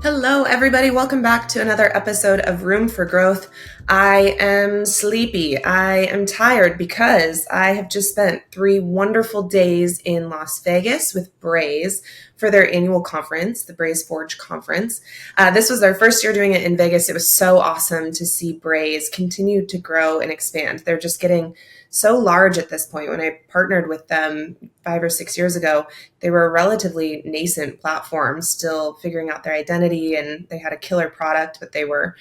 Hello, everybody. Welcome back to another episode of Room for Growth. I am sleepy. I am tired because I have just spent 3 wonderful days in Las Vegas with Braze for their annual conference, the Braze Forge conference. This was their first year doing it in Vegas. It was so awesome to see Braze continue to grow and expand. They're just getting so large at this point. When I partnered with them 5 or 6 years ago, they were a relatively nascent platform, still figuring out their identity, and they had a killer product, but they were,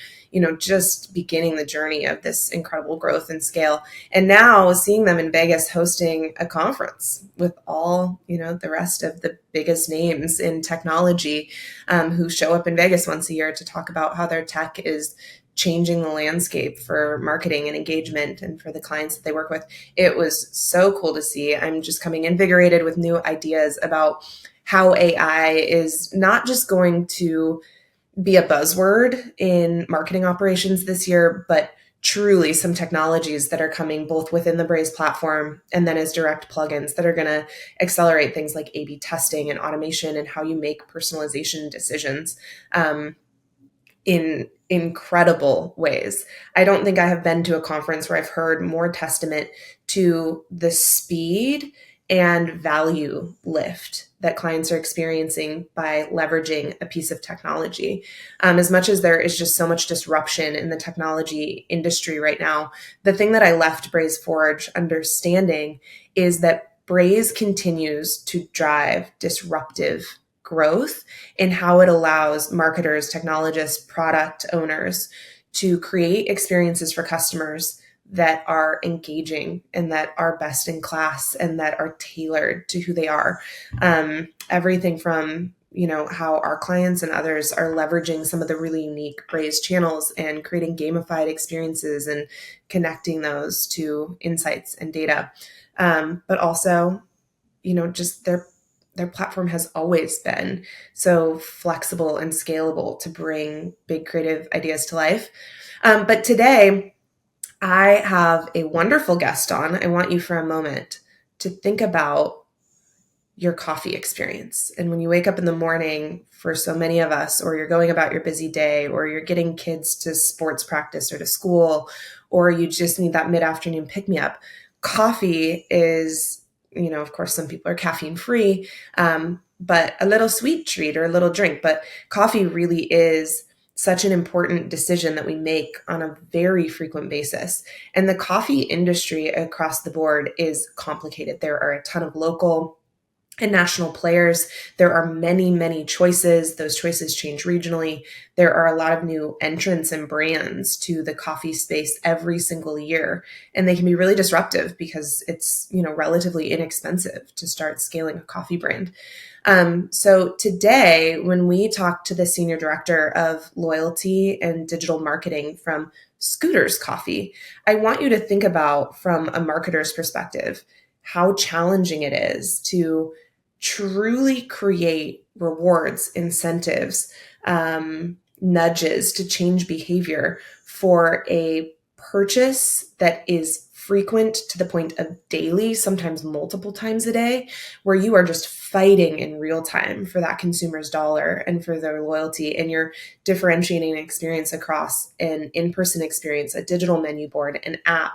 just beginning the journey of this incredible growth and scale. And now seeing them in Vegas hosting a conference with all, the rest of the biggest names in technology who show up in Vegas once a year to talk about how their tech is changing the landscape for marketing and engagement and for the clients that they work with. It was so cool to see. I'm just coming invigorated with new ideas about how AI is not just going to be a buzzword in marketing operations this year, but truly some technologies that are coming both within the Braze platform and then as direct plugins that are going to accelerate things like A/B testing and automation and how you make personalization decisions in incredible ways. I don't think I have been to a conference where I've heard more testament to the speed and value lift that clients are experiencing by leveraging a piece of technology. As much as there is just so much disruption in the technology industry right now, the thing that I left Braze Forge understanding is that Braze continues to drive disruptive growth in how it allows marketers, technologists, product owners to create experiences for customers that are engaging and that are best in class and that are tailored to who they are. Everything from how our clients and others are leveraging some of the really unique Braze channels and creating gamified experiences and connecting those to insights and data. But also, just their platform has always been so flexible and scalable to bring big creative ideas to life. But today, I have a wonderful guest on. I want you for a moment to think about your coffee experience. And when you wake up in the morning, for so many of us, or you're going about your busy day, or you're getting kids to sports practice or to school, or you just need that mid-afternoon pick-me-up, coffee is, of course, some people are caffeine free, but a little sweet treat or a little drink. But coffee really is such an important decision that we make on a very frequent basis. And the coffee industry across the board is complicated. There are a ton of local and national players. There are many, many choices. Those choices change regionally. There are a lot of new entrants and brands to the coffee space every single year. And they can be really disruptive because it's, relatively inexpensive to start scaling a coffee brand. So today, when we talk to the Senior Director of Loyalty and Digital Marketing from Scooters Coffee, I want you to think about, from a marketer's perspective, how challenging it is to truly create rewards, incentives, nudges to change behavior for a purchase that is frequent to the point of daily, sometimes multiple times a day, where you are just fighting in real time for that consumer's dollar and for their loyalty, and you're differentiating an experience across an in-person experience, a digital menu board, an app,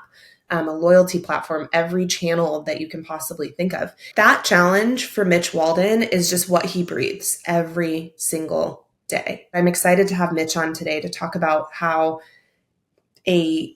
a loyalty platform, every channel that you can possibly think of. That challenge for Mitch Walden is just what he breathes every single day. I'm excited to have Mitch on today to talk about how a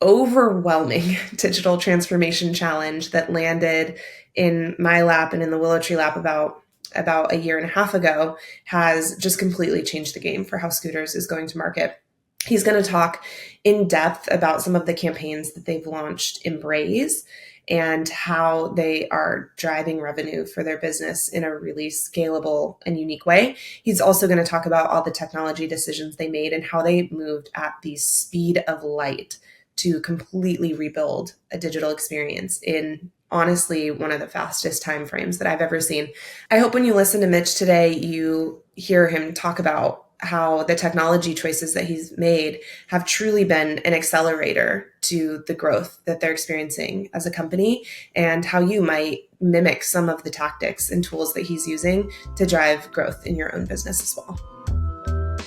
overwhelming digital transformation challenge that landed in my lap and in the WillowTree lap about a year and a half ago has just completely changed the game for how Scooters is going to market. He's going to talk in depth about some of the campaigns that they've launched in Braze and how they are driving revenue for their business in a really scalable and unique way. He's also going to talk about all the technology decisions they made and how they moved at the speed of light to completely rebuild a digital experience in honestly one of the fastest timeframes that I've ever seen. I hope when you listen to Mitch today, you hear him talk about how the technology choices that he's made have truly been an accelerator to the growth that they're experiencing as a company, and how you might mimic some of the tactics and tools that he's using to drive growth in your own business as well.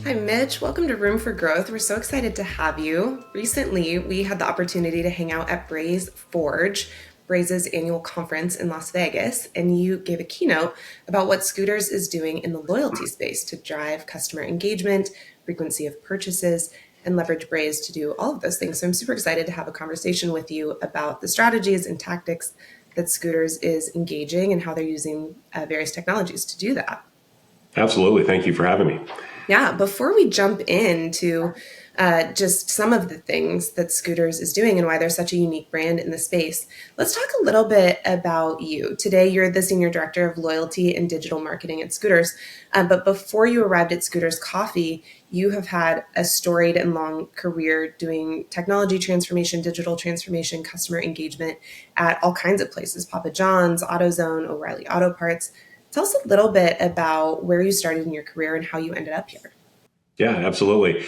Hi, Mitch. Welcome to Room for Growth. We're so excited to have you. Recently, we had the opportunity to hang out at Braze Forge, Braze's annual conference in Las Vegas, and you gave a keynote about what Scooters is doing in the loyalty space to drive customer engagement, frequency of purchases, and leverage Braze to do all of those things. So I'm super excited to have a conversation with you about the strategies and tactics that Scooters is engaging and how they're using various technologies to do that. Absolutely. Thank you for having me. Yeah, before we jump into just some of the things that Scooters is doing and why they're such a unique brand in the space, let's talk a little bit about you. Today, you're the Senior Director of Loyalty and Digital Marketing at Scooters. But before you arrived at Scooters Coffee, you have had a storied and long career doing technology transformation, digital transformation, customer engagement at all kinds of places: Papa John's, AutoZone, O'Reilly Auto Parts. Tell us a little bit about where you started in your career and how you ended up here. Yeah, absolutely.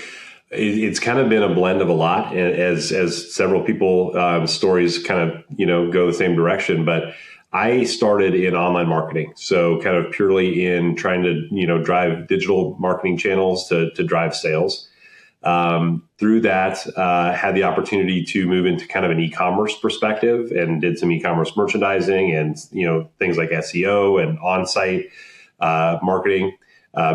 It's kind of been a blend of a lot, as several people stories kind of go the same direction. But I started in online marketing, so kind of purely in trying to drive digital marketing channels to drive sales. Through that, had the opportunity to move into kind of an e-commerce perspective and did some e-commerce merchandising and things like SEO and on-site marketing,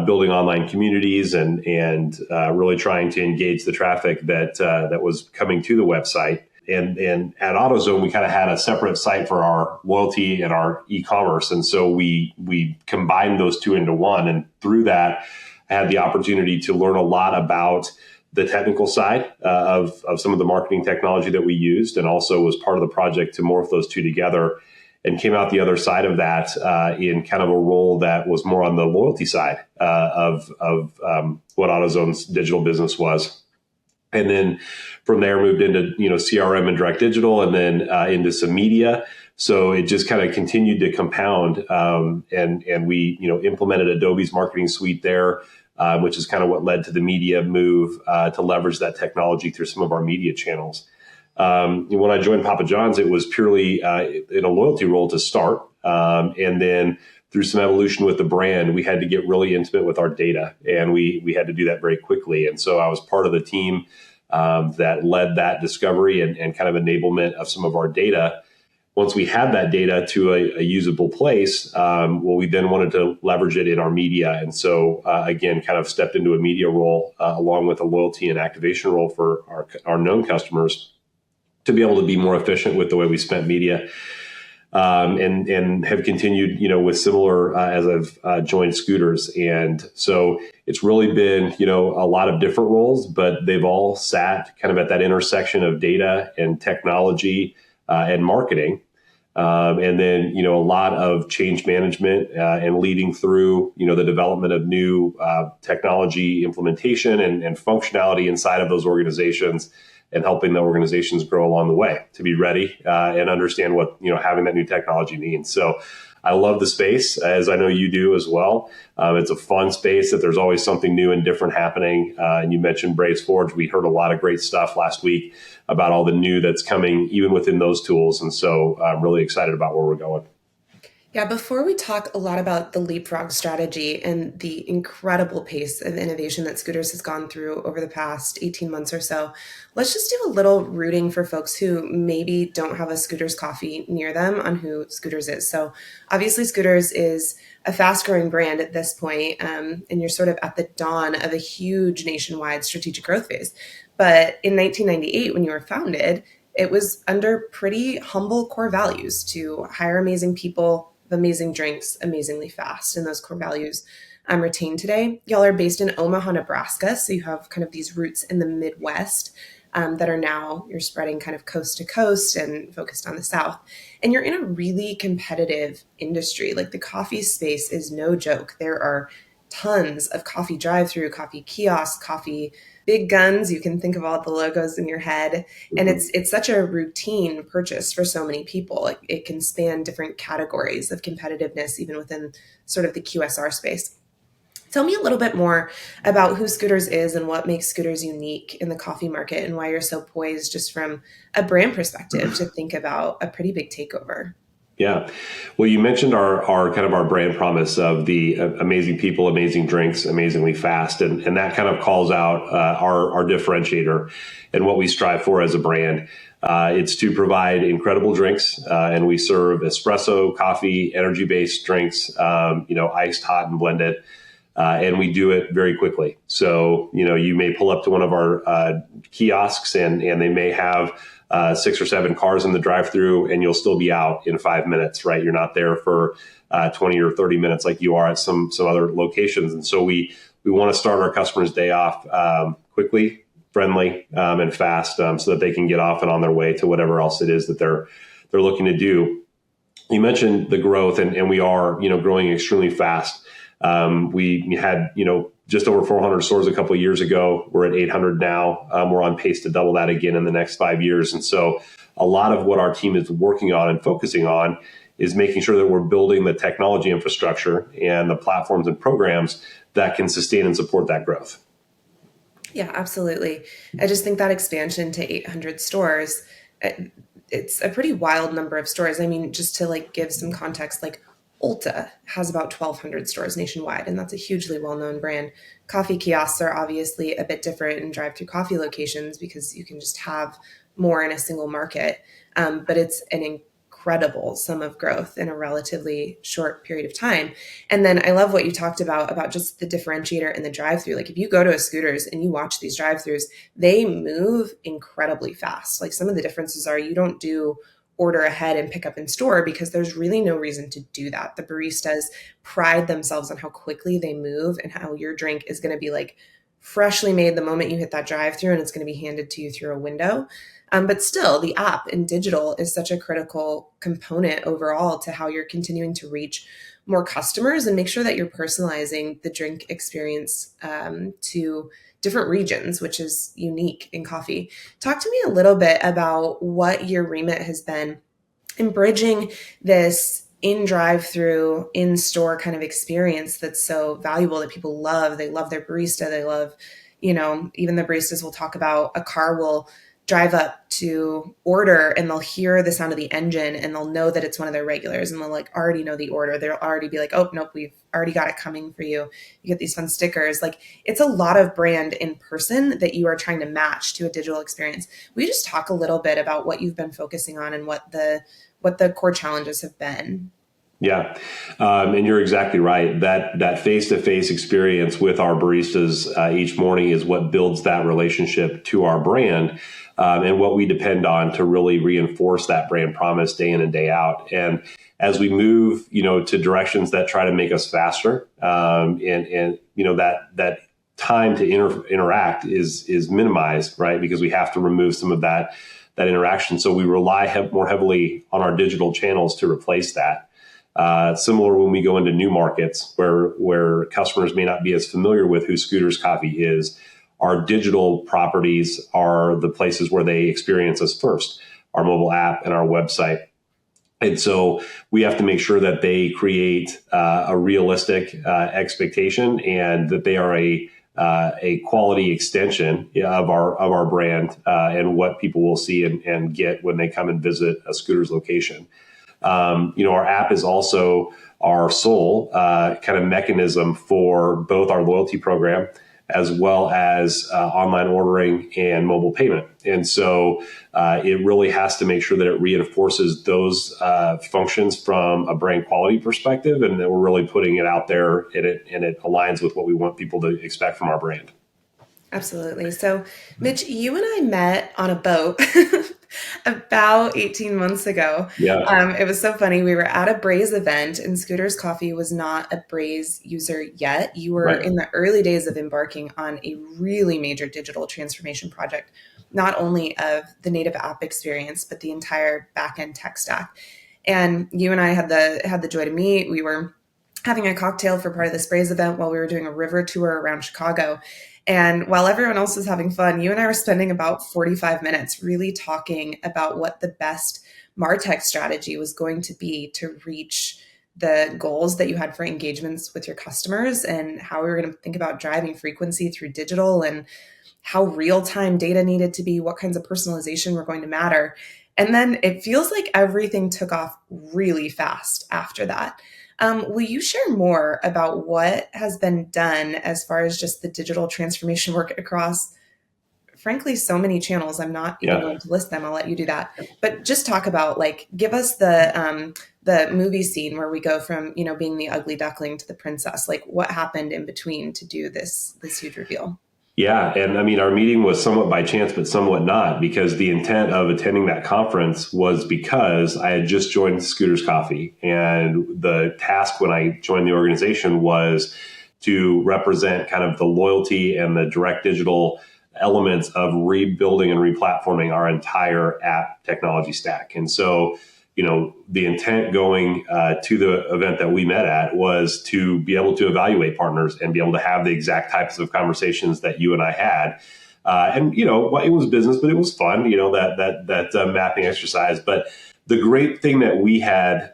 building online communities and really trying to engage the traffic that was coming to the website. And at AutoZone, we kind of had a separate site for our loyalty and our e-commerce, and so we combined those two into one. And through that, I had the opportunity to learn a lot about the technical side of some of the marketing technology that we used, and also was part of the project to morph those two together, and came out the other side of that in kind of a role that was more on the loyalty side of what AutoZone's digital business was. And then from there moved into CRM and direct digital, and then into some media. So it just kind of continued to compound, and we implemented Adobe's marketing suite there, which is kind of what led to the media move to leverage that technology through some of our media channels. When I joined Papa John's, it was purely in a loyalty role to start, and then through some evolution with the brand, we had to get really intimate with our data, and we had to do that very quickly. And so I was part of the team that led that discovery and kind of enablement of some of our data. Once we had that data to a usable place, we then wanted to leverage it in our media. And so, again, kind of stepped into a media role along with a loyalty and activation role for our known customers to be able to be more efficient with the way we spent media. And have continued, with similar as I've joined Scooters. And so it's really been, a lot of different roles, but they've all sat kind of at that intersection of data and technology and marketing. And then, a lot of change management and leading through, the development of new technology implementation and functionality inside of those organizations, and helping the organizations grow along the way to be ready and understand what having that new technology means. So I love the space, as I know you do as well. It's a fun space that there's always something new and different happening. And you mentioned Braze Forge. We heard a lot of great stuff last week about all the new that's coming, even within those tools. And so I'm really excited about where we're going. Yeah, before we talk a lot about the leapfrog strategy and the incredible pace of innovation that Scooters has gone through over the past 18 months or so, let's just do a little rooting for folks who maybe don't have a Scooters coffee near them on who Scooters is. So obviously Scooters is a fast growing brand at this point, and you're sort of at the dawn of a huge nationwide strategic growth phase. But in 1998, when you were founded, it was under pretty humble core values to hire amazing people, amazing drinks, amazingly fast. And those core values retain today. Y'all are based in Omaha, Nebraska. So you have kind of these roots in the Midwest that are now, you're spreading kind of coast to coast and focused on the South. And you're in a really competitive industry. Like the coffee space is no joke. There are tons of coffee drive-through, coffee kiosks, coffee big guns. You can think of all the logos in your head. And it's such a routine purchase for so many people. It can span different categories of competitiveness, even within sort of the QSR space. Tell me a little bit more about who Scooters is and what makes Scooters unique in the coffee market, and why you're so poised just from a brand perspective to think about a pretty big takeover. Yeah. Well, you mentioned our kind of our brand promise of the amazing people, amazing drinks, amazingly fast. And that kind of calls out our differentiator and what we strive for as a brand. It's to provide incredible drinks, and we serve espresso, coffee, energy-based drinks, iced, hot, and blended. And we do it very quickly. So, you may pull up to one of our kiosks and they may have 6 or 7 cars in the drive-thru, and you'll still be out in 5 minutes, right? You're not there for 20 or 30 minutes like you are at some other locations. And so we want to start our customers' day off quickly, friendly, and fast, so that they can get off and on their way to whatever else it is that they're looking to do. You mentioned the growth, and we are, growing extremely fast. We had, just over 400 stores a couple of years ago. We're at 800 now. We're on pace to double that again in the next 5 years. And so a lot of what our team is working on and focusing on is making sure that we're building the technology infrastructure and the platforms and programs that can sustain and support that growth. Yeah, absolutely. I just think that expansion to 800 stores, it's a pretty wild number of stores. I mean, just to like give some context, like Ulta has about 1,200 stores nationwide, and that's a hugely well-known brand. Coffee kiosks are obviously a bit different in drive-through coffee locations because you can just have more in a single market. But it's an incredible sum of growth in a relatively short period of time. And then I love what you talked about just the differentiator in the drive-through. Like if you go to a Scooters and you watch these drive-throughs, they move incredibly fast. Like some of the differences are you don't do order ahead and pick up in store because there's really no reason to do that. The baristas pride themselves on how quickly they move and how your drink is going to be like freshly made the moment you hit that drive-through, and it's going to be handed to you through a window. But still, the app and digital is such a critical component overall to how you're continuing to reach more customers and make sure that you're personalizing the drink experience to different regions, which is unique in coffee. Talk to me a little bit about what your remit has been in bridging this in drive-through, in-store kind of experience that's so valuable that people love. They love their barista. They love, even the baristas will talk about a car will drive up to order and they'll hear the sound of the engine and they'll know that it's one of their regulars and they'll like already know the order. They'll already be like, oh, nope, we've already got it coming for you. You get these fun stickers. Like it's a lot of brand in person that you are trying to match to a digital experience. Will you just talk a little bit about what you've been focusing on and what the core challenges have been? Yeah, and you're exactly right. That face-to-face experience with our baristas each morning is what builds that relationship to our brand, and what we depend on to really reinforce that brand promise day in and day out. And as we move, to directions that try to make us faster, and that time to interact is minimized, right? Because we have to remove some of that interaction. So we rely more heavily on our digital channels to replace that. Similar when we go into new markets where customers may not be as familiar with who Scooters Coffee is, our digital properties are the places where they experience us first, our mobile app and our website. And so we have to make sure that they create a realistic expectation and that they are a quality extension of our brand and what people will see and get when they come and visit a Scooters location. Our app is also our sole kind of mechanism for both our loyalty program as well as online ordering and mobile payment. And so it really has to make sure that it reinforces those functions from a brand quality perspective, and that we're really putting it out there and it aligns with what we want people to expect from our brand. Absolutely. So, Mitch, you and I met on a boat about 18 months ago. Yeah. It was so funny. We were at a Braze event, and Scooters Coffee was not a Braze user yet. You were Right. in the early days of embarking on a really major digital transformation project, not only of the native app experience, but the entire backend tech stack. And you and I had the joy to meet. We were having a cocktail for part of this Braze event while we were doing a river tour around Chicago. And while everyone else was having fun, you and I were spending about 45 minutes really talking about what the best MarTech strategy was going to be to reach the goals that you had for engagements with your customers, and how we were going to think about driving frequency through digital and how real-time data needed to be, what kinds of personalization were going to matter. And then it feels like everything took off really fast after that. Will you share more about what has been done as far as just the digital transformation work across, frankly, so many channels? I'm not even Yeah. going to list them. I'll let you do that. But just talk about, like, give us the movie scene where we go from, being the ugly duckling to the princess. Like, what happened in between to do this huge reveal? Yeah. And I mean, our meeting was somewhat by chance, but somewhat not, because the intent of attending that conference was because I had just joined Scooter's Coffee. And the task when I joined the organization was to represent kind of the loyalty and the direct digital elements of rebuilding and replatforming our entire app technology stack. And so, the intent going to the event that we met at was to be able to evaluate partners and be able to have the exact types of conversations that you and I had. And it was business, but it was fun. That mapping exercise. But the great thing that we had,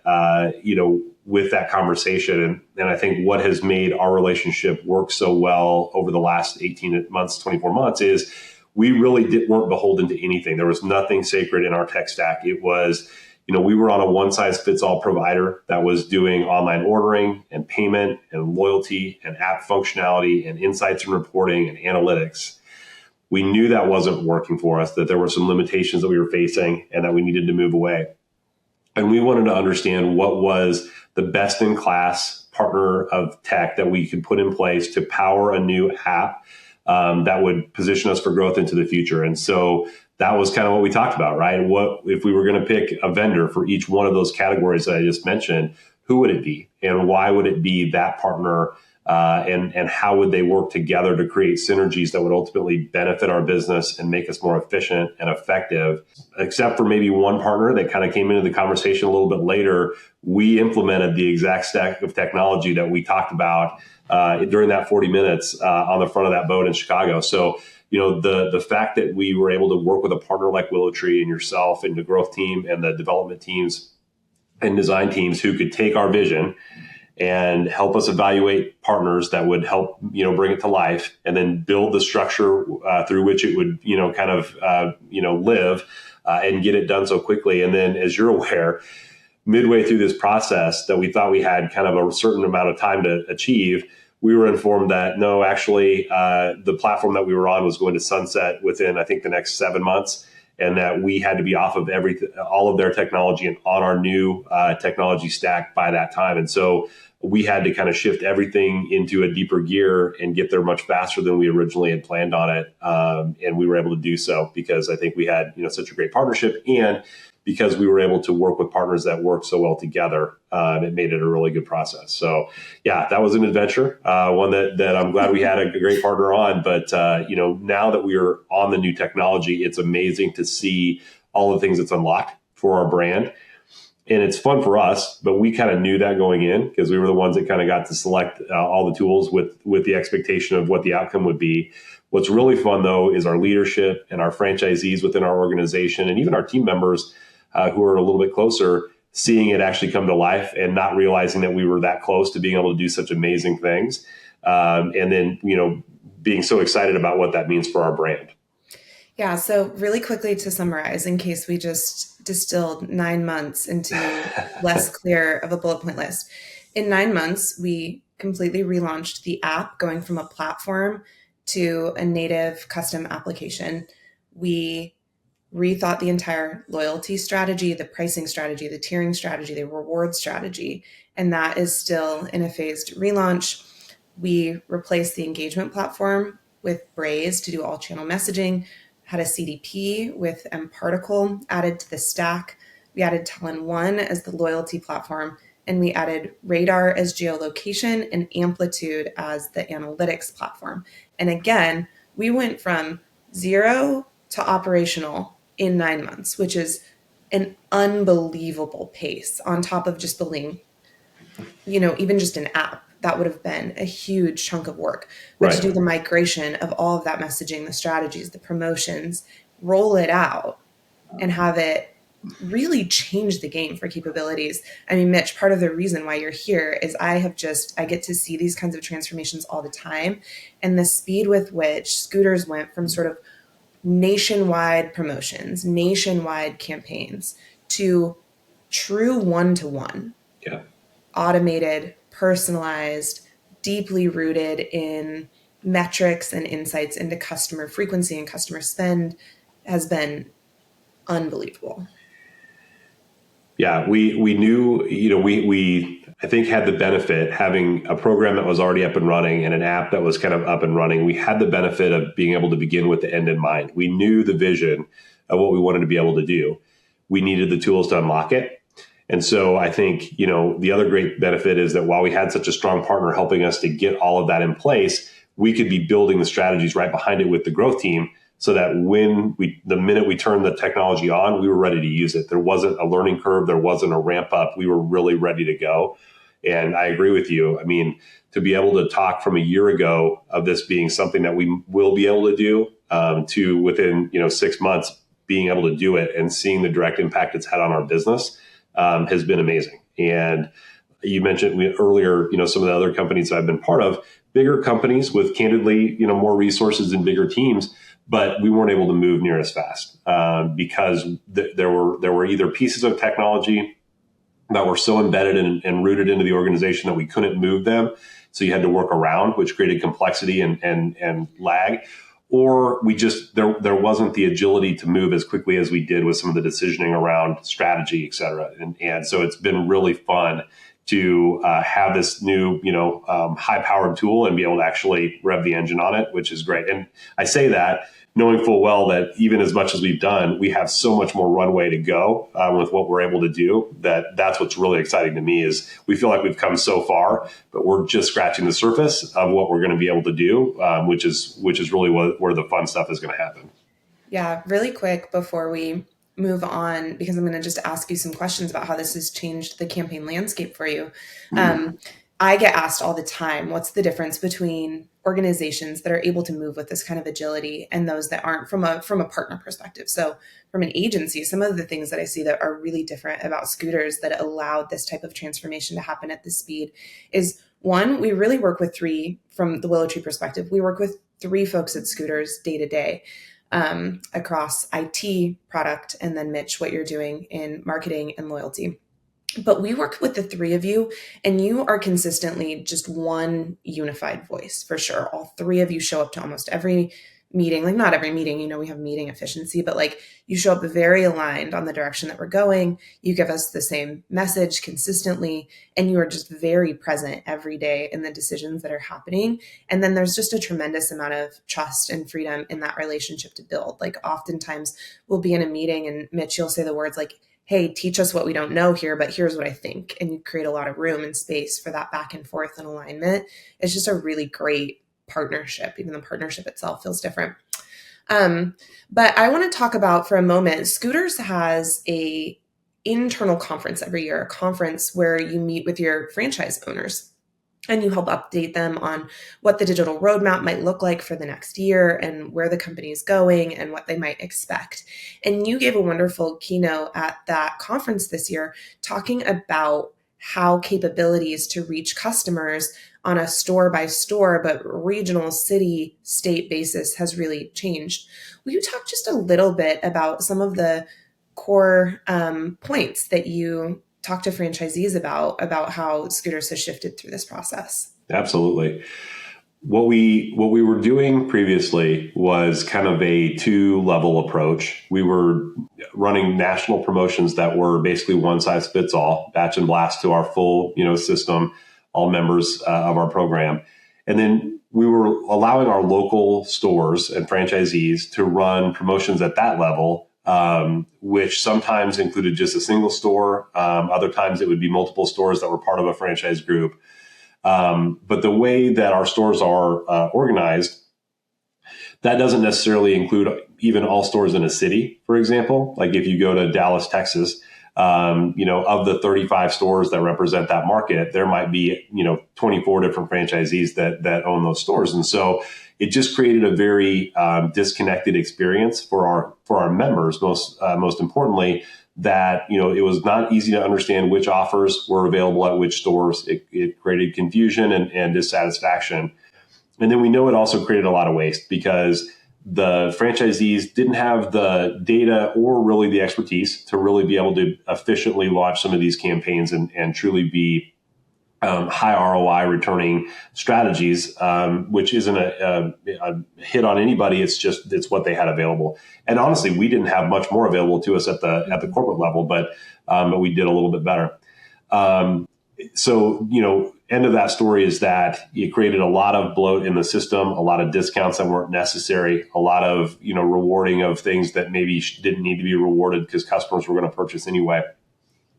with that conversation, and I think what has made our relationship work so well over the last 18 months, 24 months, is we really weren't beholden to anything. There was nothing sacred in our tech stack. It was, we were on a one size fits all provider that was doing online ordering and payment and loyalty and app functionality and insights and reporting and analytics. We knew that wasn't working for us, that there were some limitations that we were facing and that we needed to move away. And we wanted to understand what was the best in class partner of tech that we could put in place to power a new app that would position us for growth into the future. And so that was kind of what we talked about, right? What if we were going to pick a vendor for each one of those categories that I just mentioned? Who would it be, and why would it be that partner? And how would they work together to create synergies that would ultimately benefit our business and make us more efficient and effective? Except for maybe one partner that kind of came into the conversation a little bit later, we implemented the exact stack of technology that we talked about during that 40 minutes on the front of that boat in Chicago. So, the fact that we were able to work with a partner like WillowTree and yourself and the growth team and the development teams and design teams who could take our vision and help us evaluate partners that would help, bring it to life, and then build the structure through which it would, live and get it done so quickly. And then, as you're aware, midway through this process that we thought we had kind of a certain amount of time to achieve, we were informed that no, actually, the platform that we were on was going to sunset within, I think, the next 7 months, and that we had to be off of all of their technology and on our new technology stack by that time. And so we had to kind of shift everything into a deeper gear and get there much faster than we originally had planned on it. And we were able to do so because I think we had, such a great partnership, and because we were able to work with partners that work so well together. It made it a really good process. So yeah, that was an adventure, one that I'm glad we had a great partner on. But, now that we are on the new technology, it's amazing to see all the things that's unlocked for our brand. And it's fun for us, but we kind of knew that going in because we were the ones that kind of got to select all the tools with the expectation of what the outcome would be. What's really fun, though, is our leadership and our franchisees within our organization and even our team members who are a little bit closer, seeing it actually come to life and not realizing that we were that close to being able to do such amazing things. And then, being so excited about what that means for our brand. Yeah. So really quickly to summarize, in case we just distilled 9 months into less clear of a bullet point list. In 9 months, we completely relaunched the app, going from a platform to a native custom application. We rethought the entire loyalty strategy, the pricing strategy, the tiering strategy, the reward strategy, and that is still in a phased relaunch. We replaced the engagement platform with Braze to do all channel messaging, had a CDP with mParticle added to the stack. We added Talon One as the loyalty platform, and we added Radar as geolocation and Amplitude as the analytics platform. And again, we went from 0 to operational in 9 months, which is an unbelievable pace on top of just building, even just an app. That would have been a huge chunk of work. But Right. to do the migration of all of that messaging, the strategies, the promotions, roll it out and have it really change the game for capabilities. I mean, Mitch, part of the reason why you're here is I get to see these kinds of transformations all the time. And the speed with which Scooters went from sort of nationwide promotions, nationwide campaigns, to true one-to-one, Yeah. automated, personalized, deeply rooted in metrics and insights into customer frequency and customer spend, has been unbelievable. Yeah, we knew, we I think had the benefit having a program that was already up and running and an app that was kind of up and running. We had the benefit of being able to begin with the end in mind. We knew the vision of what we wanted to be able to do. We needed the tools to unlock it. And so I think, the other great benefit is that while we had such a strong partner helping us to get all of that in place, we could be building the strategies right behind it with the growth team, so that the minute we turned the technology on, we were ready to use it. There wasn't a learning curve. There wasn't a ramp up. We were really ready to go. And I agree with you. I mean, to be able to talk from a year ago of this being something that we will be able to do, to within, 6 months being able to do it and seeing the direct impact it's had on our business, has been amazing. And you mentioned earlier, some of the other companies that I've been part of, bigger companies with candidly, more resources and bigger teams, but we weren't able to move near as fast, because there were either pieces of technology that were so embedded and rooted into the organization that we couldn't move them. So you had to work around, which created complexity and lag. Or there wasn't the agility to move as quickly as we did with some of the decisioning around strategy, et cetera. And so it's been really fun to have this new, high-powered tool and be able to actually rev the engine on it, which is great. And I say that knowing full well that even as much as we've done, we have so much more runway to go with what we're able to do. That's what's really exciting to me is we feel like we've come so far, but we're just scratching the surface of what we're going to be able to do, which is really where the fun stuff is going to happen. Yeah, really quick before we move on, because I'm going to just ask you some questions about how this has changed the campaign landscape for you. I get asked all the time, what's the difference between organizations that are able to move with this kind of agility and those that aren't, from a partner perspective? So from an agency, some of the things that I see that are really different about Scooters that allowed this type of transformation to happen at this speed is, one, we really work with from the WillowTree perspective, we work with 3 folks at Scooters day to day, across IT, product, and then Mitch, what you're doing in marketing and loyalty. But we work with the 3 of you, and you are consistently just one unified voice for sure. All 3 of you show up to almost every meeting, like not every meeting, we have meeting efficiency, but like you show up very aligned on the direction that we're going. You give us the same message consistently, and you are just very present every day in the decisions that are happening. And then there's just a tremendous amount of trust and freedom in that relationship to build. Like oftentimes we'll be in a meeting and Mitch, you'll say the words like, hey, teach us what we don't know here, but here's what I think. And you create a lot of room and space for that back and forth and alignment. It's just a really great partnership. Even the partnership itself feels different. But I want to talk about for a moment, Scooters has a internal conference every year, a conference where you meet with your franchise owners and you help update them on what the digital roadmap might look like for the next year and where the company is going and what they might expect. And you gave a wonderful keynote at that conference this year talking about how capabilities to reach customers on a store by store, but regional, city, state basis has really changed. Will you talk just a little bit about some of the core points that you talk to franchisees about how Scooters has shifted through this process? Absolutely. What we were doing previously was kind of a 2-level approach. We were running national promotions that were basically one size fits all, batch and blast to our full, system, all members of our program. And then we were allowing our local stores and franchisees to run promotions at that level, which sometimes included just a single store. Other times it would be multiple stores that were part of a franchise group. But the way that our stores are organized, that doesn't necessarily include even all stores in a city, for example. Like if you go to Dallas, Texas, of the 35 stores that represent that market, there might be, 24 different franchisees that own those stores. And so it just created a very disconnected experience for our members, most importantly, that, it was not easy to understand which offers were available at which stores. It created confusion and dissatisfaction. And then we know it also created a lot of waste because the franchisees didn't have the data or really the expertise to really be able to efficiently launch some of these campaigns and truly be high ROI returning strategies, which isn't a hit on anybody. It's what they had available. And honestly, we didn't have much more available to us at the corporate level, but we did a little bit better. So, end of that story is that it created a lot of bloat in the system, a lot of discounts that weren't necessary, a lot of, rewarding of things that maybe didn't need to be rewarded because customers were going to purchase anyway.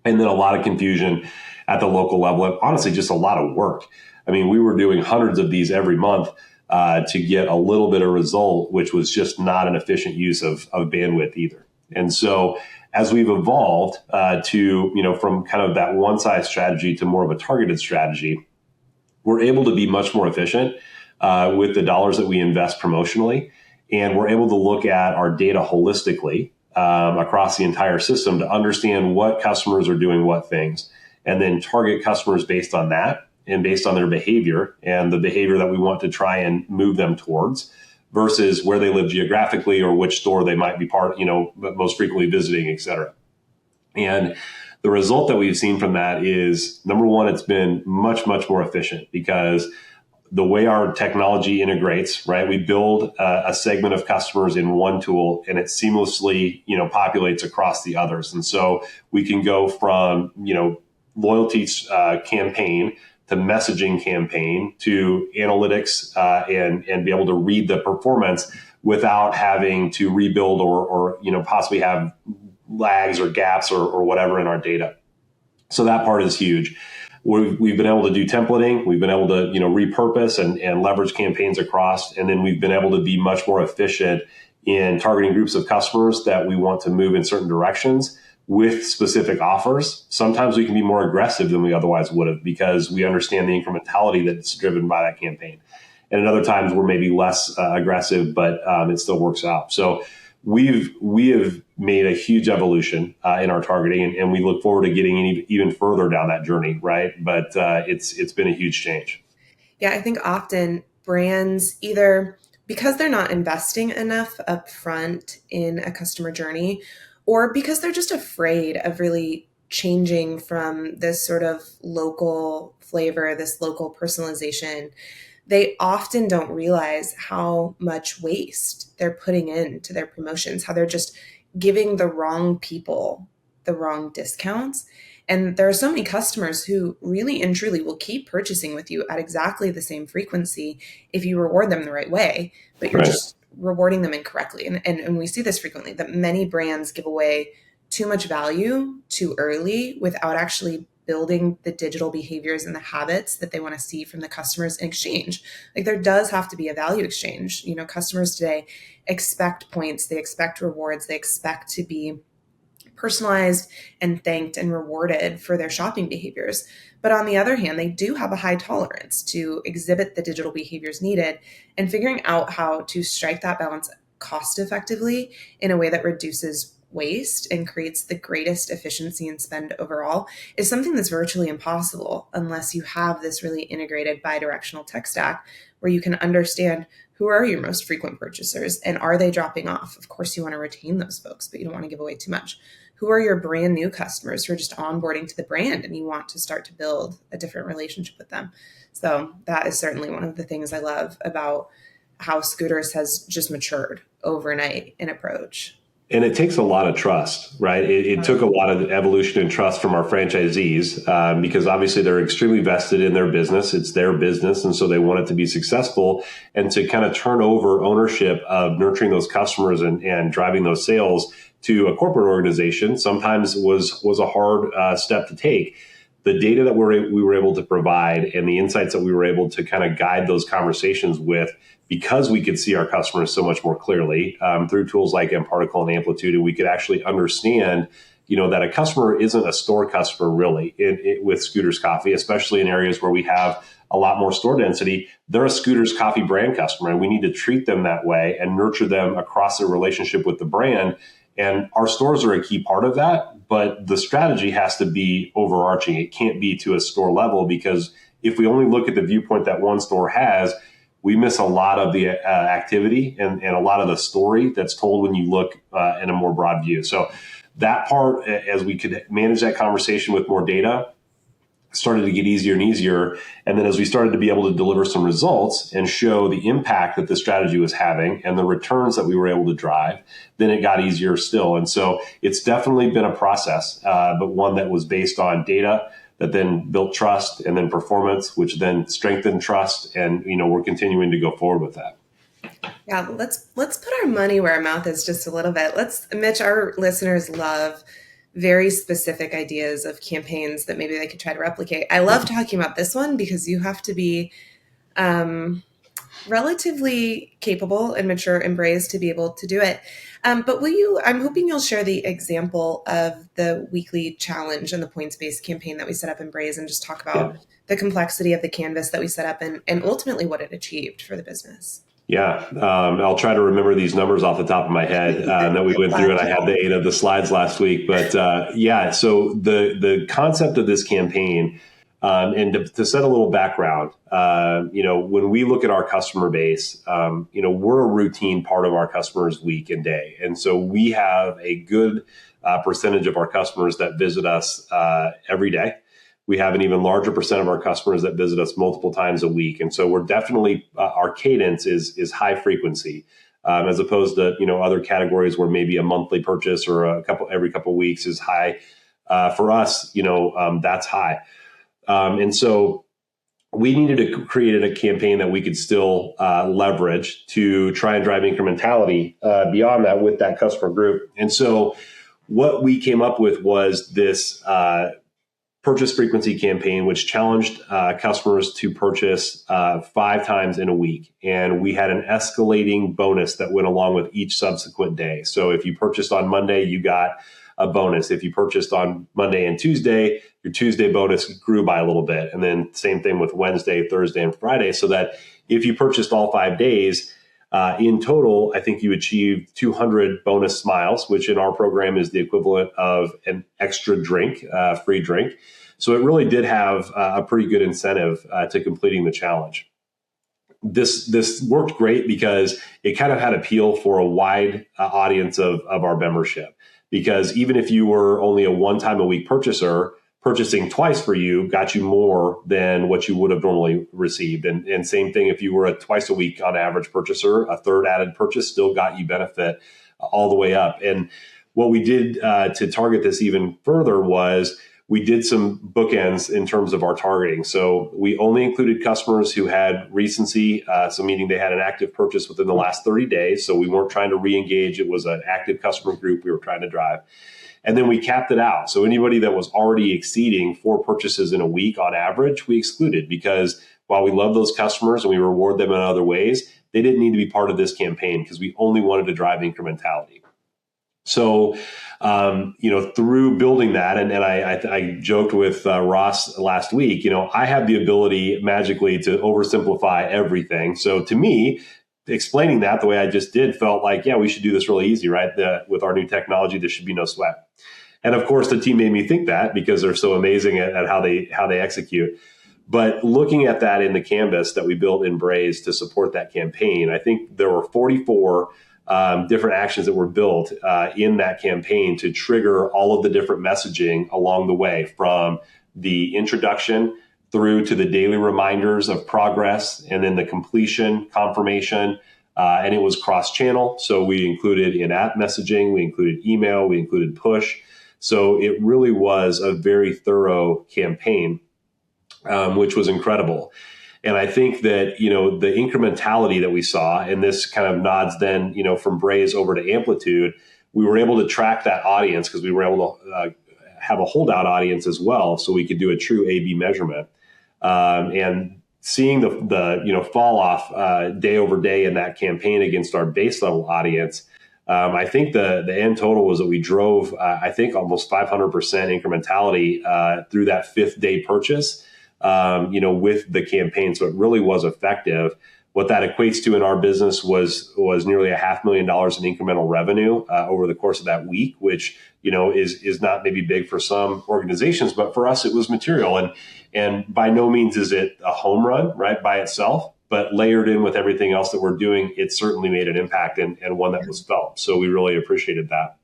And then a lot of confusion at the local level, and honestly, just a lot of work. I mean, we were doing hundreds of these every month to get a little bit of result, which was just not an efficient use of bandwidth either. And so as we've evolved from kind of that one size strategy to more of a targeted strategy, we're able to be much more efficient with the dollars that we invest promotionally. And we're able to look at our data holistically across the entire system to understand what customers are doing what things, and then target customers based on that and based on their behavior and the behavior that we want to try and move them towards versus where they live geographically or which store they might be most frequently visiting, et cetera. And the result that we've seen from that is, number one, it's been much, much more efficient because the way our technology integrates, right? We build a segment of customers in one tool and it seamlessly, populates across the others. And so we can go from, loyalty campaign to messaging campaign to analytics and be able to read the performance without having to rebuild or possibly have lags or gaps or whatever in our data. So that part is huge. We've been able to do templating. We've been able to repurpose and leverage campaigns across, and then we've been able to be much more efficient in targeting groups of customers that we want to move in certain directions with specific offers. Sometimes we can be more aggressive than we otherwise would have because we understand the incrementality that's driven by that campaign. And at other times we're maybe less aggressive, but it still works out. So we have made a huge evolution in our targeting, and we look forward to getting even further down that journey, right? But it's been a huge change. Yeah, I think often brands, either because they're not investing enough upfront in a customer journey, or because they're just afraid of really changing from this sort of local flavor, this local personalization, they often don't realize how much waste they're putting into their promotions, how they're just giving the wrong people the wrong discounts. And there are so many customers who really and truly will keep purchasing with you at exactly the same frequency if you reward them the right way, but you're just rewarding them incorrectly. And we see this frequently, that many brands give away too much value too early without actually building the digital behaviors and the habits that they want to see from the customers in exchange. Like, there does have to be a value exchange. Customers today expect points, they expect rewards, they expect to be personalized and thanked and rewarded for their shopping behaviors. But on the other hand, they do have a high tolerance to exhibit the digital behaviors needed, and figuring out how to strike that balance cost effectively in a way that reduces waste and creates the greatest efficiency and spend overall is something that's virtually impossible unless you have this really integrated bi-directional tech stack where you can understand who are your most frequent purchasers and are they dropping off. Of course, you want to retain those folks, but you don't want to give away too much. Who are your brand new customers who are just onboarding to the brand and you want to start to build a different relationship with them? So that is certainly one of the things I love about how Scooters has just matured overnight in approach. And it takes a lot of trust, right? It took a lot of evolution and trust from our franchisees because obviously they're extremely vested in their business. It's their business. And so they want it to be successful. And to kind of turn over ownership of nurturing those customers and driving those sales to a corporate organization sometimes was a hard step to take. The data that we were able to provide and the insights that we were able to kind of guide those conversations with, because we could see our customers so much more clearly through tools like mParticle and Amplitude, and we could actually understand, that a customer isn't a store customer really with Scooters Coffee, especially in areas where we have a lot more store density. They're a Scooters Coffee brand customer, and we need to treat them that way and nurture them across their relationship with the brand. And our stores are a key part of that, but the strategy has to be overarching. It can't be to a store level, because if we only look at the viewpoint that one store has, we miss a lot of the activity and a lot of the story that's told when you look in a more broad view. So that part, as we could manage that conversation with more data, started to get easier and easier. And then as we started to be able to deliver some results and show the impact that the strategy was having and the returns that we were able to drive, then it got easier still. And so it's definitely been a process, but one that was based on data that then built trust and then performance, which then strengthened trust. And, we're continuing to go forward with that. Yeah, let's put our money where our mouth is just a little bit. Mitch, our listeners love very specific ideas of campaigns that maybe they could try to replicate. I love talking about this one because you have to be relatively capable and mature and Braze to be able to do it. But I'm hoping you'll share the example of the weekly challenge and the points-based campaign that we set up in Braze and just talk about the complexity of the canvas that we set up and ultimately what it achieved for the business. Yeah, I'll try to remember these numbers off the top of my head that we went through, and I had the 8 of the slides last week. But so the concept of this campaign, and to set a little background, when we look at our customer base, we're a routine part of our customers' week and day, and so we have a good percentage of our customers that visit us every day. We have an even larger percent of our customers that visit us multiple times a week. And so we're definitely, our cadence is high frequency, as opposed to, other categories where maybe a monthly purchase or every couple of weeks is high. For us, that's high. And so we needed to create a campaign that we could still leverage to try and drive incrementality beyond that with that customer group. And so what we came up with was this purchase frequency campaign, which challenged customers to purchase 5 times in a week. And we had an escalating bonus that went along with each subsequent day. So if you purchased on Monday, you got a bonus. If you purchased on Monday and Tuesday, your Tuesday bonus grew by a little bit. And then same thing with Wednesday, Thursday, and Friday, so that if you purchased all 5 days, in total, I think you achieved 200 bonus smiles, which in our program is the equivalent of an extra drink, free drink. So it really did have a pretty good incentive to completing the challenge. This worked great because it kind of had appeal for a wide audience of our membership. Because even if you were only a one-time-a-week purchaser, purchasing twice for you got you more than what you would have normally received. And same thing, if you were a twice a week on average purchaser, a third added purchase still got you benefit all the way up. And what we did to target this even further was we did some bookends in terms of our targeting. So we only included customers who had recency, so meaning they had an active purchase within the last 30 days. So we weren't trying to re-engage. It was an active customer group we were trying to drive. And then we capped it out. So anybody that was already exceeding 4 purchases in a week on average, we excluded, because while we love those customers and we reward them in other ways, they didn't need to be part of this campaign because we only wanted to drive incrementality. So, through building that, and I joked with Ross last week, I have the ability magically to oversimplify everything. So to me, explaining that the way I just did felt like, yeah, we should do this really easy, right? With our new technology, there should be no sweat. And of course, the team made me think that because they're so amazing at how they execute. But looking at that in the canvas that we built in Braze to support that campaign, I think there were 44 different actions that were built in that campaign to trigger all of the different messaging along the way, from the introduction through to the daily reminders of progress, and then the completion confirmation. And it was cross-channel. So we included in-app messaging, we included email, we included push. So it really was a very thorough campaign, which was incredible. And I think that, the incrementality that we saw, and this kind of nods then, from Braze over to Amplitude, we were able to track that audience because we were able to have a holdout audience as well. So we could do a true A/B measurement. And seeing the fall off day over day in that campaign against our base level audience, I think the end total was that we drove, I think, almost 500% incrementality through that 5th day purchase, with the campaign. So it really was effective. What that equates to in our business was nearly $500,000 in incremental revenue over the course of that week, which, is not maybe big for some organizations, but for us, it was material. And by no means is it a home run, right, by itself. but layered in with everything else that we're doing, it certainly made an impact, and one that was felt. So we really appreciated that.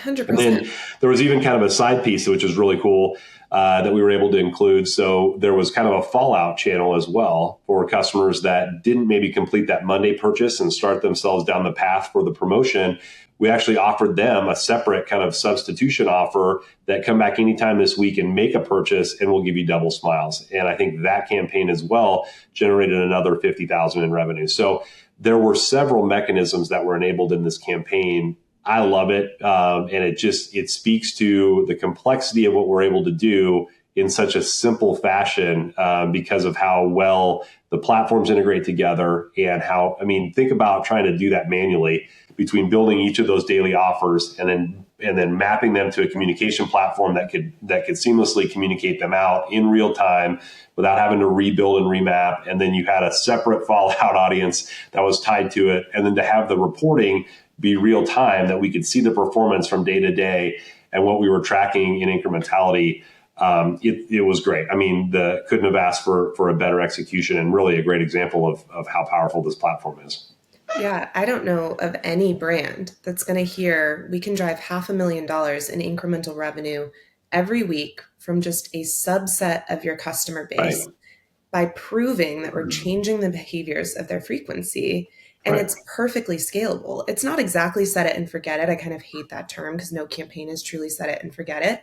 And 100%. then there was even kind of a side piece, which was really cool, that we were able to include. So there was kind of a fallout channel as well for customers that didn't maybe complete that Monday purchase and start themselves down the path for the promotion. We actually offered them a separate kind of substitution offer that come back anytime this week and make a purchase, and we'll give you double smiles. And I think that campaign as well generated another 50,000 in revenue. So there were several mechanisms that were enabled in this campaign. I love it. And it speaks to the complexity of what we're able to do in such a simple fashion, because of how well the platforms integrate together and how, think about trying to do that manually between building each of those daily offers and then mapping them to a communication platform that could seamlessly communicate them out in real time without having to rebuild and remap. And then you had a separate fallout audience that was tied to it. And then to have the reporting be real time, that we could see the performance from day to day and what we were tracking in incrementality. It was great. Couldn't have asked for a better execution, and really a great example of how powerful this platform is. Yeah, I don't know of any brand that's going to hear we can drive $500,000 in incremental revenue every week from just a subset of your customer base, Right. by proving that we're changing the behaviors of their frequency. And Right. it's perfectly scalable. It's not exactly set it and forget it. I kind of hate that term because no campaign is truly set it and forget it.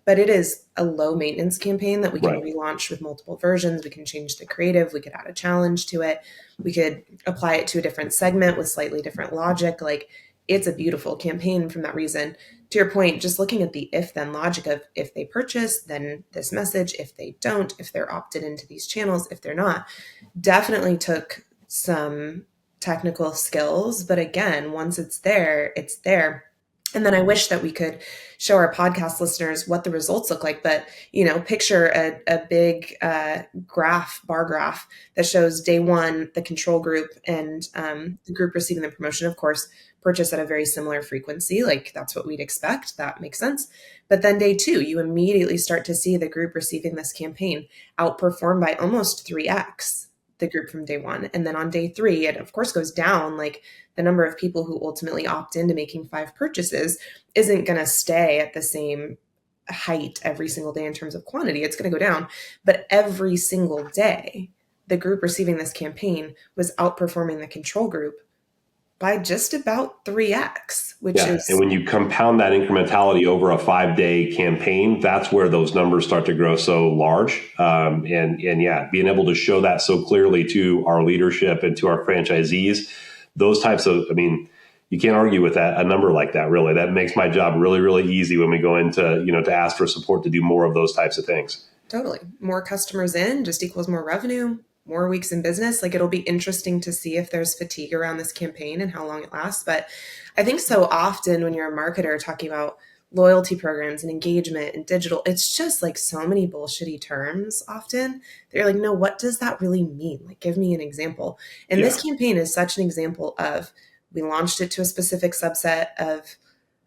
But it is a low maintenance campaign that we can Right. relaunch with multiple versions. We can change the creative. We could add a challenge to it. We could apply it to a different segment with slightly different logic. Like, it's a beautiful campaign from that reason. To your point, just looking at the if then logic of if they purchase, then this message. If they don't, if they're opted into these channels, if they're not, definitely took some technical skills. But again, once it's there, it's there. And then I wish that we could show our podcast listeners what the results look like. But, picture a big bar graph that shows day one, the control group and the group receiving the promotion, of course, purchase at a very similar frequency. Like, that's what we'd expect. That makes sense. But then day two, you immediately start to see the group receiving this campaign outperform by almost 3x the group from day one. And then on day three, it of course goes down. Like, the number of people who ultimately opt into making 5 purchases isn't going to stay at the same height every single day in terms of quantity. It's going to go down. But every single day, the group receiving this campaign was outperforming the control group by just about 3x, which is... And when you compound that incrementality over a 5-day campaign, that's where those numbers start to grow so large. Being able to show that so clearly to our leadership and to our franchisees, those types of, you can't argue with that, a number like that, really. That makes my job really, really easy when we go into, to ask for support to do more of those types of things. Totally. More customers in just equals more revenue, more weeks in business. Like, it'll be interesting to see if there's fatigue around this campaign and how long it lasts. But I think so often when you're a marketer talking about loyalty programs and engagement and digital, it's just like so many bullshitty terms often. They're like, no, what does that really mean? Like, give me an example. And this campaign is such an example of, we launched it to a specific subset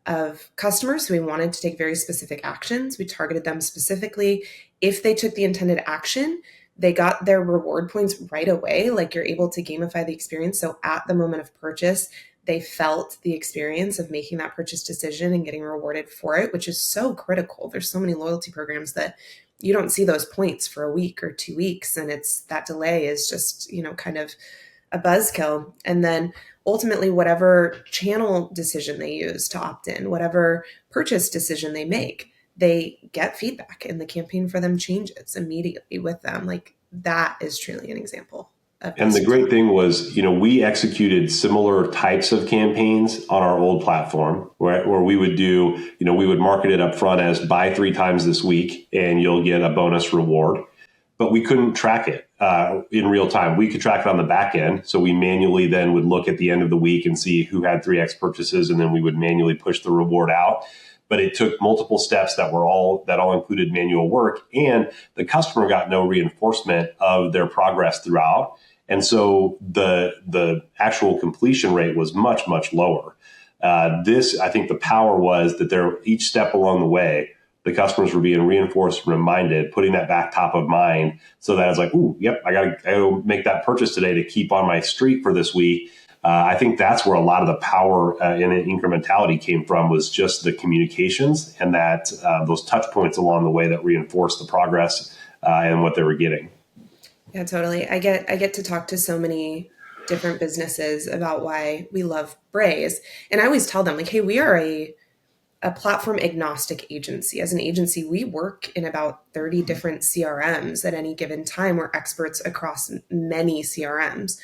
of customers who we wanted to take very specific actions. We targeted them specifically. If they took the intended action, they got their reward points right away. Like, you're able to gamify the experience. So at the moment of purchase, they felt the experience of making that purchase decision and getting rewarded for it, which is so critical. There's so many loyalty programs that you don't see those points for a week or 2 weeks. And it's that delay is just, kind of a buzzkill. And then ultimately, whatever channel decision they use to opt in, whatever purchase decision they make, they get feedback and the campaign for them changes immediately with them. Like, that is truly an example. And the great thing was, we executed similar types of campaigns on our old platform where we would do, we would market it up front as buy 3 times this week and you'll get a bonus reward. But we couldn't track it in real time. We could track it on the back end. So we manually then would look at the end of the week and see who had 3x purchases, and then we would manually push the reward out. But it took multiple steps that all included manual work, and the customer got no reinforcement of their progress throughout. And so the actual completion rate was much, much lower. I think the power was that each step along the way, the customers were being reinforced and reminded, putting that back top of mind so that it's like, ooh, yep, I gotta make that purchase today to keep on my streak for this week. I think that's where a lot of the power in incrementality came from, was just the communications and that those touch points along the way that reinforced the progress and what they were getting. Yeah, totally. I get to talk to so many different businesses about why we love Braze. And I always tell them, like, hey, we are a platform agnostic agency. As an agency, we work in about 30 different CRMs at any given time. We're experts across many CRMs.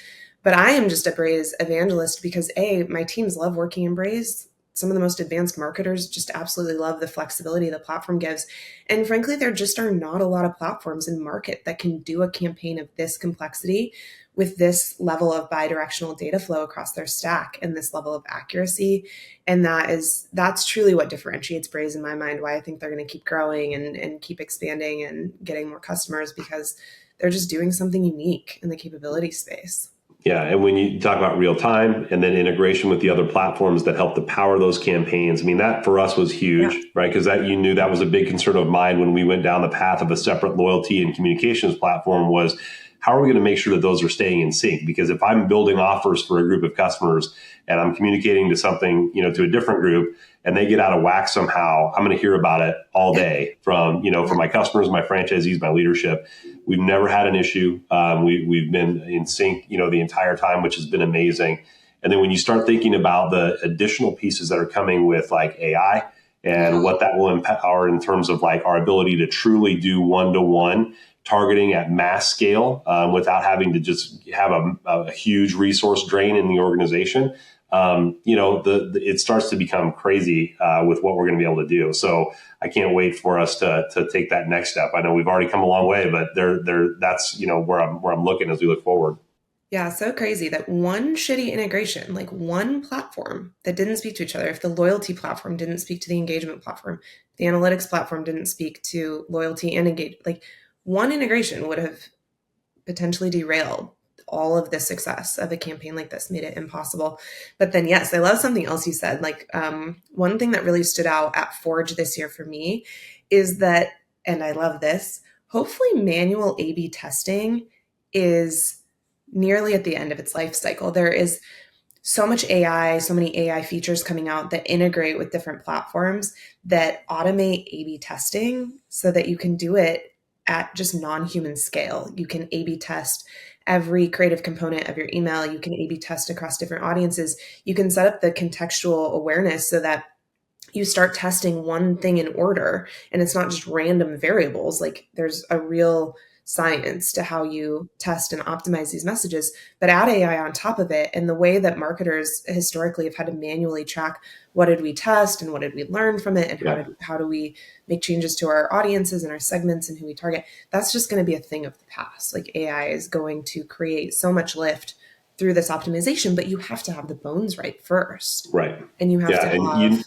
But I am just a Braze evangelist because my teams love working in Braze. Some of the most advanced marketers just absolutely love the flexibility the platform gives. And frankly, there just are not a lot of platforms in market that can do a campaign of this complexity with this level of bi-directional data flow across their stack and this level of accuracy. And that's truly what differentiates Braze in my mind, why I think they're going to keep growing and keep expanding and getting more customers, because they're just doing something unique in the capability space. Yeah, and when you talk about real time and then integration with the other platforms that help to power those campaigns, I mean, that for us was huge, right? Because that, you knew that was a big concern of mine when we went down the path of a separate loyalty and communications platform, was how are we going to make sure that those are staying in sync? Because if I'm building offers for a group of customers and I'm communicating to something, to a different group, and they get out of whack somehow, I'm going to hear about it all day from my customers, my franchisees, my leadership. We've never had an issue. We've been in sync, the entire time, which has been amazing. And then when you start thinking about the additional pieces that are coming with like AI and what that will empower in terms of like our ability to truly do one-to-one targeting at mass scale without having to just have a huge resource drain in the organization, it starts to become crazy with what we're going to be able to do. So I can't wait for us to take that next step. I know we've already come a long way, but that's where I'm looking as we look forward. Yeah, so crazy that one shitty integration, like one platform that didn't speak to each other, if the loyalty platform didn't speak to the engagement platform, the analytics platform didn't speak to loyalty and engagement, like one integration would have potentially derailed all of the success of a campaign like this, made it impossible. But then, yes, I love something else you said. Like one thing that really stood out at Forge this year for me is that, and I love this, hopefully manual A/B testing is nearly at the end of its life cycle. There is so much AI, so many AI features coming out that integrate with different platforms that automate A/B testing so that you can do it at just non-human scale. You can A/B test every creative component of your email. You can A/B test across different audiences. You can set up the contextual awareness so that you start testing one thing in order and it's not just random variables. Like there's a real science to how you test and optimize these messages, but add AI on top of it. And the way that marketers historically have had to manually track what did we test and what did we learn from it and how do we make changes to our audiences and our segments and who we target, that's just going to be a thing of the past. Like AI is going to create so much lift through this optimization, but you have to have the bones right first. Right. And you have to have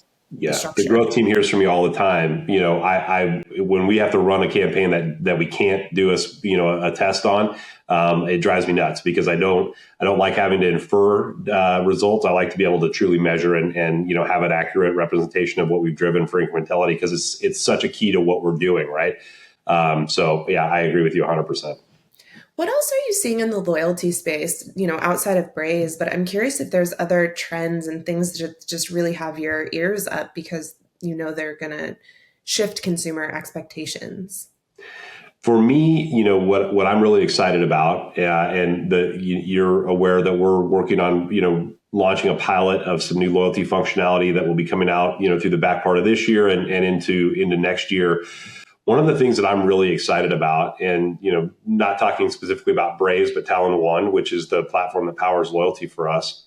the growth team hears from me all the time. I when we have to run a campaign that we can't do a test on, it drives me nuts because I don't like having to infer results. I like to be able to truly measure and have an accurate representation of what we've driven for incrementality, because it's such a key to what we're doing, right? I agree with you 100%. What else are you seeing in the loyalty space, outside of Braze? But I'm curious if there's other trends and things that just really have your ears up because they're going to shift consumer expectations. For me, what I'm really excited about, and you're aware that we're working on, launching a pilot of some new loyalty functionality that will be coming out, through the back part of this year and into next year. One of the things that I'm really excited about, and not talking specifically about Braze, but Talon One, which is the platform that powers loyalty for us,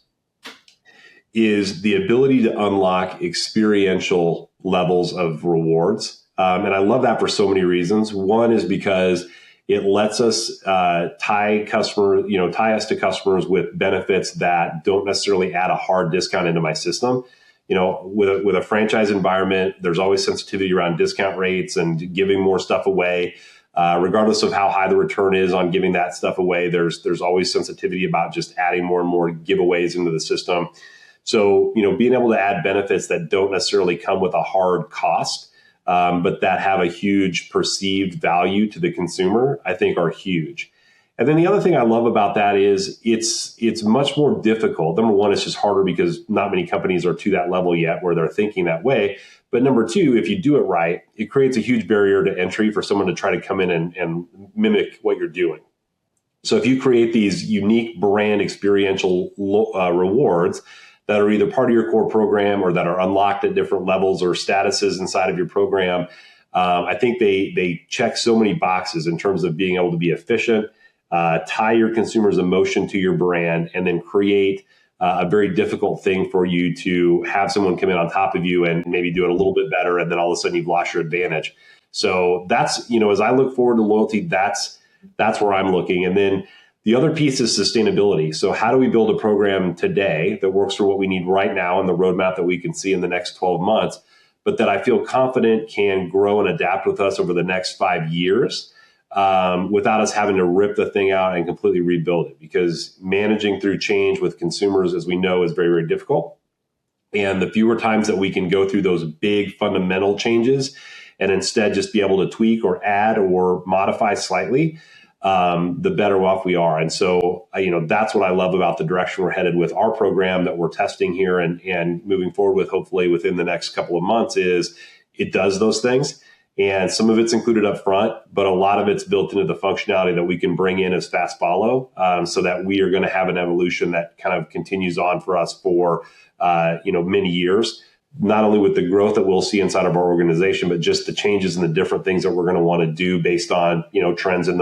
is the ability to unlock experiential levels of rewards. And I love that for so many reasons. One is because it lets us tie us to customers with benefits that don't necessarily add a hard discount into my system. With a franchise environment, there's always sensitivity around discount rates and giving more stuff away. Regardless of how high the return is on giving that stuff away, there's always sensitivity about just adding more and more giveaways into the system. So, being able to add benefits that don't necessarily come with a hard cost but that have a huge perceived value to the consumer, I think are huge. And then the other thing I love about that is it's much more difficult. Number one, it's just harder because not many companies are to that level yet where they're thinking that way. But number two, if you do it right, it creates a huge barrier to entry for someone to try to come in and mimic what you're doing. So if you create these unique brand experiential rewards that are either part of your core program or that are unlocked at different levels or statuses inside of your program, I think they check so many boxes in terms of being able to be efficient, tie your consumer's emotion to your brand, and then create a very difficult thing for you to have someone come in on top of you and maybe do it a little bit better. And then all of a sudden you've lost your advantage. So that's, as I look forward to loyalty, that's where I'm looking. And then the other piece is sustainability. So how do we build a program today that works for what we need right now and the roadmap that we can see in the next 12 months, but that I feel confident can grow and adapt with us over the next 5 years without us having to rip the thing out and completely rebuild it? Because managing through change with consumers, as we know, is very, very difficult. And the fewer times that we can go through those big fundamental changes and instead just be able to tweak or add or modify slightly, the better off we are. And so, that's what I love about the direction we're headed with our program that we're testing here and moving forward with, hopefully within the next couple of months, is it does those things. And some of it's included up front, but a lot of it's built into the functionality that we can bring in as fast follow, so that we are going to have an evolution that kind of continues on for us for, many years, not only with the growth that we'll see inside of our organization, but just the changes and the different things that we're going to want to do based on, trends in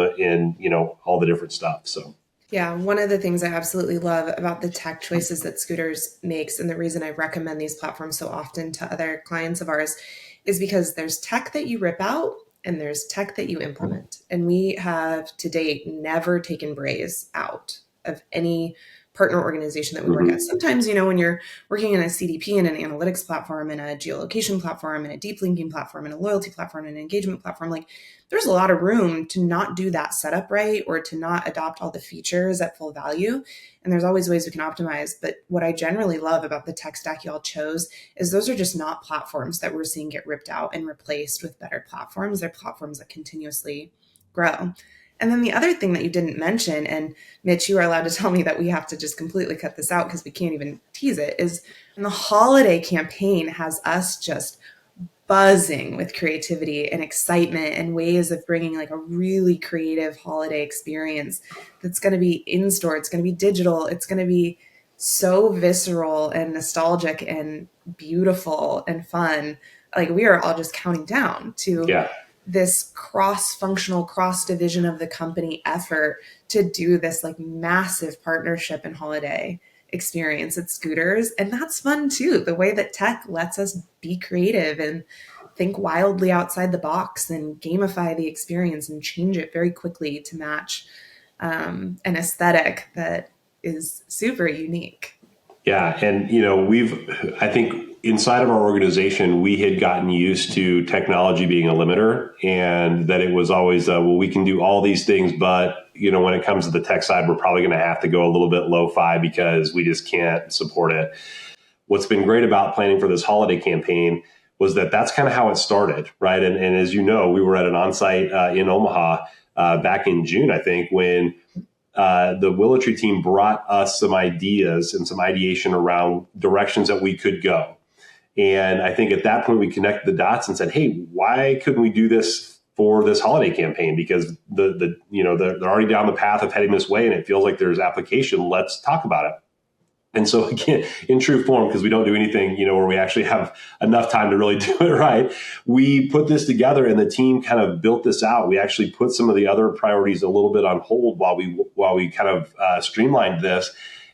all the different stuff. So. Yeah, one of the things I absolutely love about the tech choices that Scooters makes, and the reason I recommend these platforms so often to other clients of ours, is because there's tech that you rip out and there's tech that you implement. And we have to date never taken Braze out of any partner organization that we work at. Sometimes, when you're working in a CDP and an analytics platform and a geolocation platform and a deep linking platform and a loyalty platform and an engagement platform, there's a lot of room to not do that setup right or to not adopt all the features at full value. And there's always ways we can optimize. But what I generally love about the tech stack y'all chose is those are just not platforms that we're seeing get ripped out and replaced with better platforms. They're platforms that continuously grow. And then the other thing that you didn't mention, and Mitch, you are allowed to tell me that we have to just completely cut this out because we can't even tease it, is the holiday campaign has us just buzzing with creativity and excitement and ways of bringing a really creative holiday experience that's going to be in store. It's going to be digital. It's going to be so visceral and nostalgic and beautiful and fun. We are all just counting down to this cross-functional, cross-division of the company effort to do this massive partnership and holiday experience at Scooters. And that's fun too. The way that tech lets us be creative and think wildly outside the box and gamify the experience and change it very quickly to match an aesthetic that is super unique. Yeah. And, I think inside of our organization, we had gotten used to technology being a limiter, and that it was always, we can do all these things, but, when it comes to the tech side, we're probably going to have to go a little bit lo-fi because we just can't support it. What's been great about planning for this holiday campaign was that that's kind of how it started, right? And as you know, we were at an onsite in Omaha back in June, I think, when the WillowTree team brought us some ideas and some ideation around directions that we could go. And I think at that point we connected the dots and said, hey, why couldn't we do this for this holiday campaign? Because they're already down the path of heading this way and it feels like there's application. Let's talk about it. And so again, in true form, because we don't do anything, where we actually have enough time to really do it right, we put this together and the team kind of built this out. We actually put some of the other priorities a little bit on hold while we kind of streamlined this,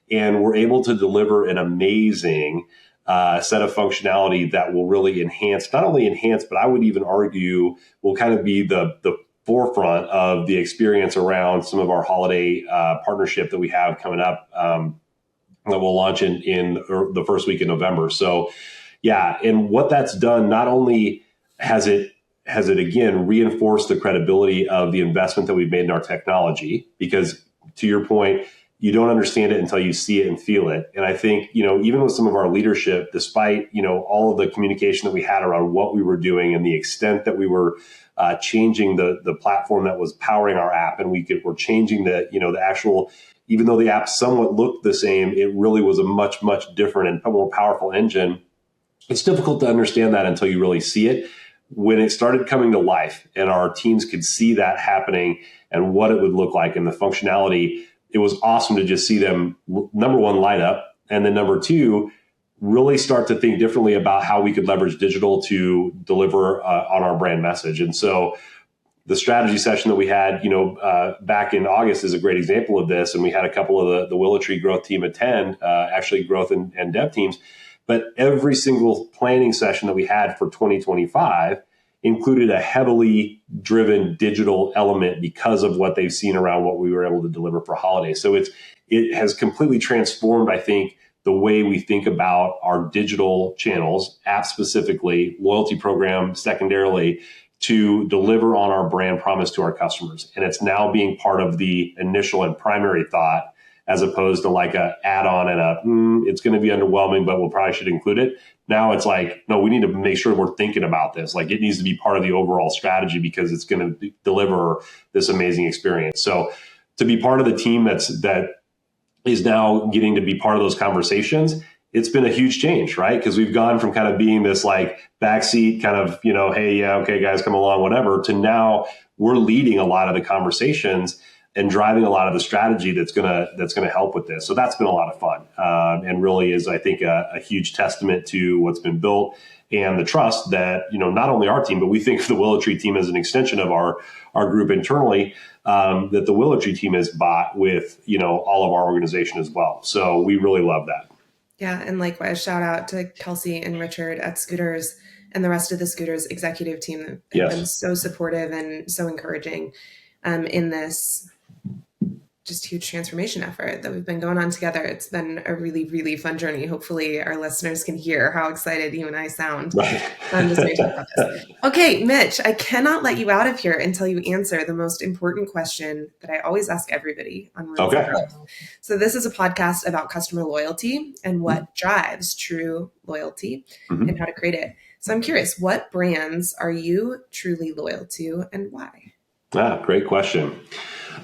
and we're able to deliver an amazing set of functionality that will really not only enhance, but I would even argue will kind of be the forefront of the experience around some of our holiday partnership that we have coming up. That we'll launch in the first week in November. So, yeah, and what that's done, not only has it again reinforced the credibility of the investment that we've made in our technology, because to your point, you don't understand it until you see it and feel it. And I think, even with some of our leadership, despite, all of the communication that we had around what we were doing and the extent that we were changing the platform that was powering our app, and we're changing the actual, even though the app somewhat looked the same, it really was a much, much different and more powerful engine. It's difficult to understand that until you really see it. When it started coming to life and our teams could see that happening and what it would look like and the functionality, it was awesome to just see them, number one, light up. And then number two, really start to think differently about how we could leverage digital to deliver on our brand message. And so the strategy session that we had, back in August is a great example of this. And we had a couple of the WillowTree growth team attend, actually growth and dev teams. But every single planning session that we had for 2025 included a heavily driven digital element because of what they've seen around what we were able to deliver for holidays. So it has completely transformed, I think, the way we think about our digital channels, apps specifically, loyalty program secondarily, to deliver on our brand promise to our customers. And it's now being part of the initial and primary thought, as opposed to like a add-on and it's going to be underwhelming, but we'll probably should include it. Now it's like, no, we need to make sure we're thinking about this. Like, it needs to be part of the overall strategy because it's going to deliver this amazing experience. So to be part of the team that is now getting to be part of those conversations, it's been a huge change, right? Because we've gone from kind of being this like backseat kind of, hey, yeah, okay, guys, come along, whatever, to now we're leading a lot of the conversations and driving a lot of the strategy that's gonna help with this. So that's been a lot of fun, and really is, I think, a huge testament to what's been built and the trust that not only our team, but we think of the WillowTree team as an extension of our group internally, that the WillowTree team has bought with all of our organization as well. So we really love that. Yeah, and likewise, shout out to Kelsey and Richard at Scooters and the rest of the Scooters executive team that have been so supportive and so encouraging in this just huge transformation effort that we've been going on together. It's been a really, really fun journey. Hopefully our listeners can hear how excited you and I sound. I'm just making about this. Okay, Mitch, I cannot let you out of here until you answer the most important question that I always ask everybody on Loyalty Growth. So this is a podcast about customer loyalty and what drives true loyalty and how to create it. So I'm curious, what brands are you truly loyal to and why? Great question.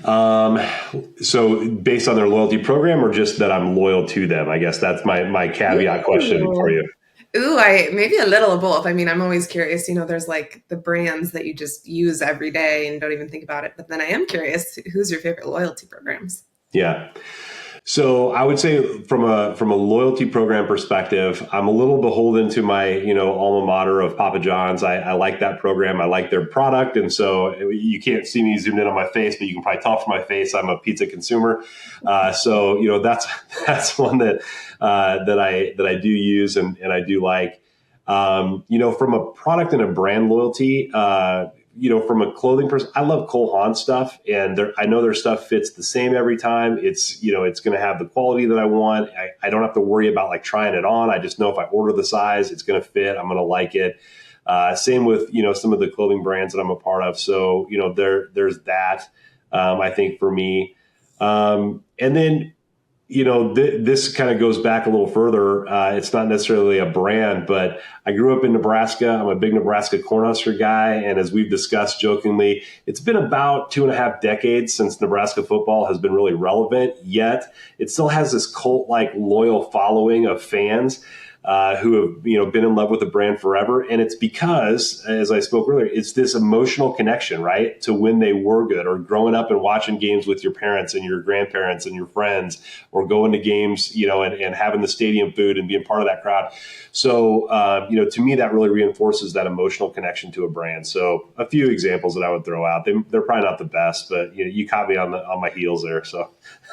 So based on their loyalty program or just that I'm loyal to them? I guess that's my caveat question for you. Maybe a little of both. I mean, I'm always curious, there's like the brands that you just use every day and don't even think about it. But then I am curious, who's your favorite loyalty programs? Yeah. So I would say from a loyalty program perspective, I'm a little beholden to my, alma mater of Papa John's. I like that program. I like their product. And so you can't see me zoomed in on my face, but you can probably tell from my face, I'm a pizza consumer. So, that's one that I do use and I do like. From a product and a brand loyalty, from a clothing person, I love Cole Haan stuff, and I know their stuff fits the same every time. It's it's going to have the quality that I want. I don't have to worry about like trying it on. I just know if I order the size, it's going to fit. I'm going to like it. Same with some of the clothing brands that I'm a part of. So there's that. I think for me, and then. This kind of goes back a little further. It's not necessarily a brand, but I grew up in Nebraska. I'm a big Nebraska Cornhusker guy. And as we've discussed jokingly, it's been about 2.5 decades since Nebraska football has been really relevant, yet it still has this cult-like loyal following of fans who have been in love with the brand forever. And it's because, as I spoke earlier, it's this emotional connection, right, to when they were good, or growing up and watching games with your parents and your grandparents and your friends, or going to games, and having the stadium food and being part of that crowd. So, to me, that really reinforces that emotional connection to a brand. So a few examples that I would throw out. They're probably not the best, but you caught me on my heels there. So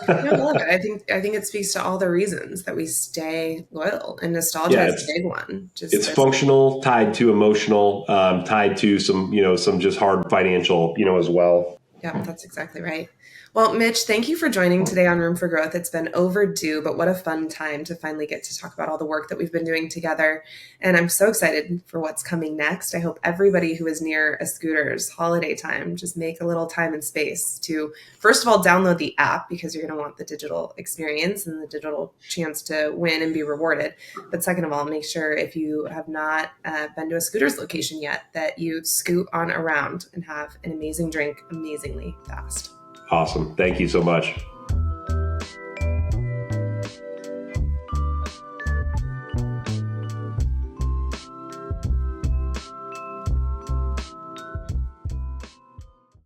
I love it. I think it speaks to all the reasons that we stay loyal, and nostalgia is a big one. It's functional, tied to emotional, tied to some just hard financial, as well. Yeah, that's exactly right. Well, Mitch, thank you for joining today on Room for Growth. It's been overdue, but what a fun time to finally get to talk about all the work that we've been doing together. And I'm so excited for what's coming next. I hope everybody who is near a scooter's holiday time just make a little time and space to, first of all, download the app because you're going to want the digital experience and the digital chance to win and be rewarded. But second of all, make sure if you have not been to a scooter's location yet that you scoot on around and have an amazing drink amazingly fast. Awesome. Thank you so much.